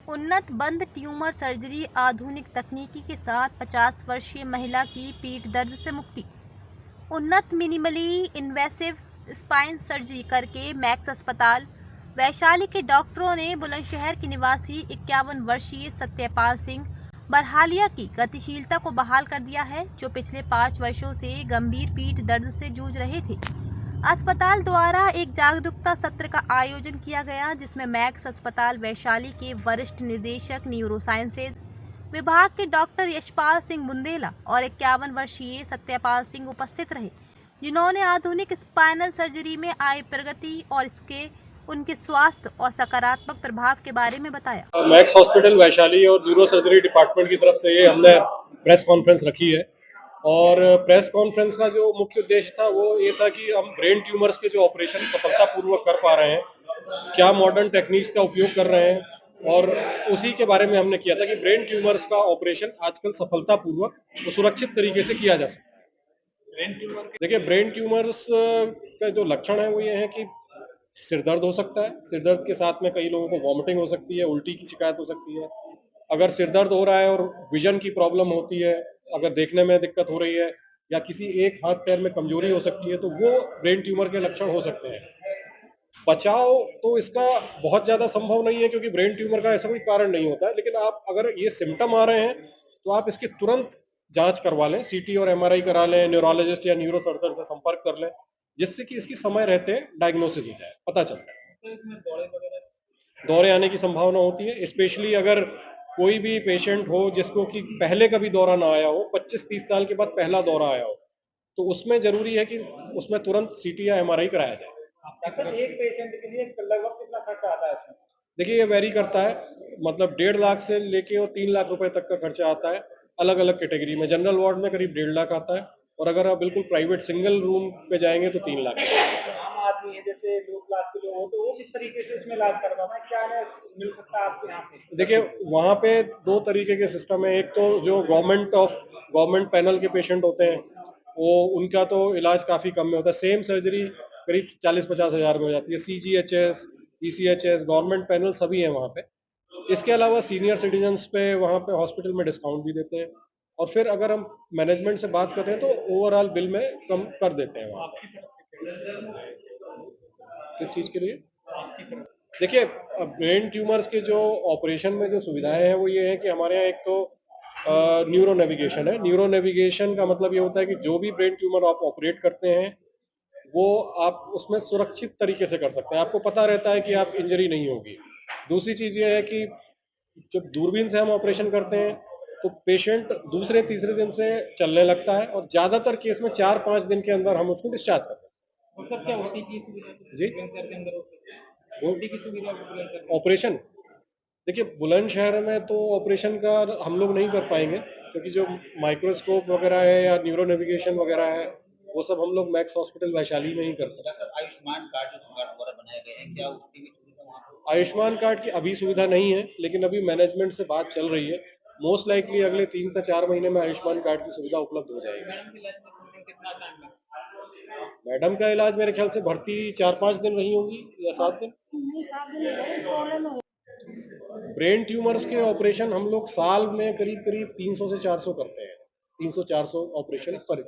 उन्नत बंद tumour surgery आधुनिक तकनीकी के साथ 50 वर्षीय महिला की पीठ दर्द से मुक्ति। उन्नत मिनिमली इन्वेसिव स्पाइन सर्जरी करके मैक्स अस्पताल वैशाली के डॉक्टरों ने बुलंदशहर के निवासी 51 वर्षीय सत्यपाल सिंह बरहालिया की गतिशीलता को बहाल कर दिया है, जो पिछले 5 वर्षों से गंभीर पीठ दर्द से जूझ रहे थे। अस्पताल द्वारा एक जागरूकता सत्र का आयोजन किया गया, जिसमें मैक्स अस्पताल वैशाली के वरिष्ठ निदेशक न्यूरोसाइंसेज विभाग के डॉक्टर यशपाल सिंह बुंदेला और 51 वर्षीय सत्यपाल सिंह उपस्थित रहे, जिन्होंने आधुनिक स्पाइनल सर्जरी में आई प्रगति और इसके उनके स्वास्थ्य और सकारात्मक प्रभाव के बारे में बताया। मैक्स हॉस्पिटल वैशाली और न्यूरो सर्जरी डिपार्टमेंट की तरफ से ये हमने प्रेस कॉन्फ्रेंस रखी है और प्रेस कॉन्फ्रेंस का जो मुख्य उद्देश्य था वो ये था कि हम ब्रेन ट्यूमर्स के जो ऑपरेशन सफलतापूर्वक कर पा रहे हैं, क्या मॉडर्न टेक्निक्स का उपयोग कर रहे हैं, और उसी के बारे में हमने किया था कि ब्रेन ट्यूमर्स का ऑपरेशन आजकल सफलतापूर्वक और सुरक्षित तरीके से किया जा सकता है। देखिए, ब्रेन ट्यूमर्स का जो लक्षण है वो ये है कि सिर दर्द हो सकता है, सिर दर्द के साथ में कई लोगों को वॉमिटिंग हो सकती है, उल्टी की शिकायत हो सकती है। अगर सिर दर्द हो रहा है और विजन की प्रॉब्लम होती है, अगर देखने में दिक्कत हो रही है या किसी एक हाथ पैर में कमजोरी हो सकती है, तो वो ब्रेन ट्यूमर के लक्षण हो सकते हैं। बचाव तो इसका बहुत ज्यादा संभव नहीं है, क्योंकि ब्रेन ट्यूमर का ऐसा कोई कारण नहीं होता है, लेकिन आप अगर ये सिम्टम आ रहे हैं तो आप इसकी तुरंत जांच करवा लें, सीटी और एमआरआई करा लें, न्यूरोलॉजिस्ट या न्यूरो सर्जन से संपर्क कर लें, जिससे कि इसकी समय रहते डायग्नोसिस हो जाए, पता चलता है। दौरे आने की संभावना होती है, स्पेशली अगर कोई भी पेशेंट हो जिसको कि पहले कभी दौरा ना आया हो, 25-30 साल के बाद पहला दौरा आया हो, तो उसमें जरूरी है कि उसमें तुरंत सीटी या एमआरआई कराया जाए। एक पेशेंट के लिए लगभग कितना खर्चा आता है इसमें? देखिए, ये वेरी करता है, मतलब 1.5 लाख से लेके और 3 लाख रुपए तक का खर्चा आता है अलग अलग कैटेगरी में। जनरल वार्ड में करीब 1.5 लाख आता है, और अगर आप बिल्कुल प्राइवेट सिंगल रूम पे जाएंगे तो 3 लाख। आम आदमी है जैसे 2 लाख के लोग हो, तो वो किस तरीके से इसमें इलाज करवाना है, क्या मिल सकता है आपके यहाँ पे? देखिए, वहाँ पे 2 तरीके के सिस्टम है। एक तो जो गवर्नमेंट पैनल के पेशेंट होते हैं, वो उनका तो इलाज काफी कम में होता है। सेम सर्जरी करीब 40-50 हजार में हो जाती है। सीजीएचएस, ईसीएचएस, गवर्नमेंट पैनल सभी है वहाँ पे। इसके अलावा सीनियर सिटीजन्स पे वहाँ पे हॉस्पिटल में डिस्काउंट भी देते हैं, और फिर अगर हम मैनेजमेंट से बात करते हैं तो ओवरऑल बिल में कम कर देते हैं वहाँ पे। किस चीज के लिए? देखिए, ब्रेन ट्यूमर्स के जो ऑपरेशन में जो सुविधाएं हैं वो ये है कि हमारे यहाँ एक तो न्यूरो नेविगेशन है। न्यूरो नेविगेशन का मतलब ये होता है कि जो भी ब्रेन ट्यूमर आप ऑपरेट करते हैं वो आप उसमें सुरक्षित तरीके से कर सकते हैं, आपको पता रहता है कि आप इंजरी नहीं होगी। दूसरी चीज ये है कि जब दूरबीन से हम ऑपरेशन करते हैं तो पेशेंट दूसरे तीसरे दिन से चलने लगता है, और ज्यादातर केस में 4-5 दिन के अंदर हम उसको डिस्चार्ज करते हैं। मतलब क्या होती की सुविधा जी, के अंदर की सुविधा ऑपरेशन। देखिए, बुलंदशहर में तो ऑपरेशन का हम लोग नहीं कर पाएंगे, क्योंकि जो माइक्रोस्कोप वगैरह है या न्यूरो नेविगेशन वगैरह है वो सब हम लोग मैक्स हॉस्पिटल वैशाली में ही करते हैं। आयुष्मान कार्ड द्वारा बनाए गए हैं, क्या उसकी भी सुविधा वहाँ पे? आयुष्मान कार्ड की अभी सुविधा नहीं है, लेकिन अभी मैनेजमेंट से बात चल रही है। मोस्ट लाइकली अगले 3 से 4 महीने में आयुष्मान कार्ड की सुविधा उपलब्ध हो जाएगी। कितना टाइम लगता है? मैडम का इलाज मेरे ख्याल से भर्ती 4-5 दिन रही होंगी या 7 दिन। ब्रेन ट्यूमर्स के ऑपरेशन हम लोग साल में करीब करीब 300 से 400 करते हैं। 300-400 ऑपरेशन पर